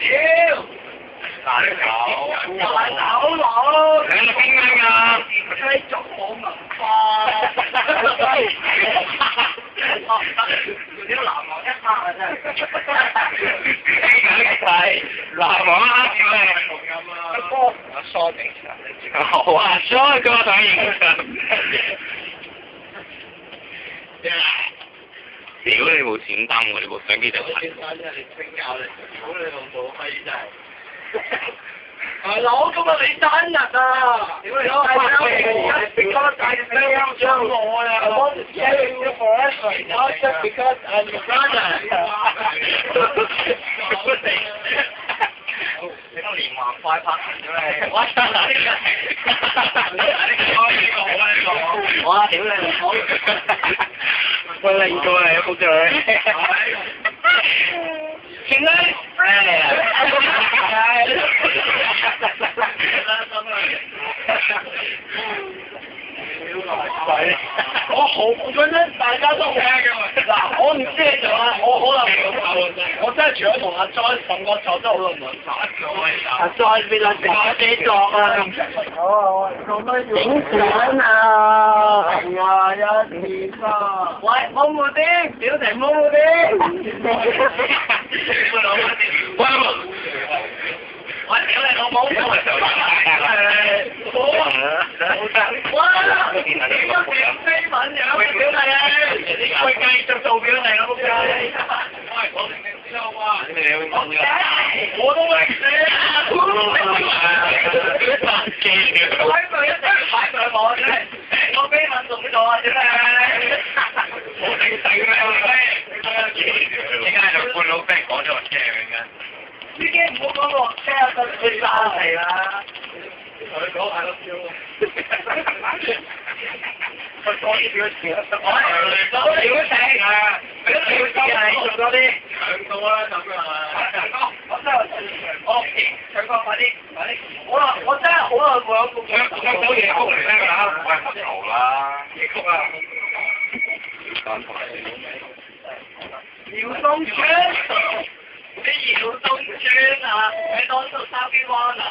屌！大手，大手佬，你係邊間㗎？繼續冇文化。屌南王一刻啊真係。係南王一刻哥，阿蘇定場。好啊，蘇哥想影相。屌你部閃燈喎！你部相機就係。你請教你，屌你老母閪真係。大佬，今日你生日啊！屌你老閪！because I feel young我啊！I want to carry you forever, not just because I'm your brother。你都連環快拍咗你！我真係呢個好啊呢個！我屌你老母！喂，另個嚟啊，仆街！前咧，我好，我覺得大家都好嗱，我唔知你做啊，我可能我真係除咗同阿 Joy 瞓過覺，真係好耐冇打咗。阿 Joy 邊啦？打機作啊！影相啊！係啊，一二三。喂，冇冇啲，表情冇冇啲。喂，屌你老母！哇！點解飛吻樣嘅表弟啊？喂，繼續做表弟啦，仆街！喂，我明明知道啊！我都會死啊！擺佢一定擺上我啫！我飛吻仲做啊？點解？我定定咩？點解就半路飛講咗個車嘅？已經唔好講落車啊！佢打嚟啦！同佢講係咯，我多啲表情啊！我表情啊！你都要收啊！做多啲長度啦，咁啊！我真係我長哥快啲快啲！我真係好耐冇有唱首夜曲嚟聽啦！喂，頭啦！夜曲啊！姚松川。你姚東村啊，喺多數筲箕灣啊，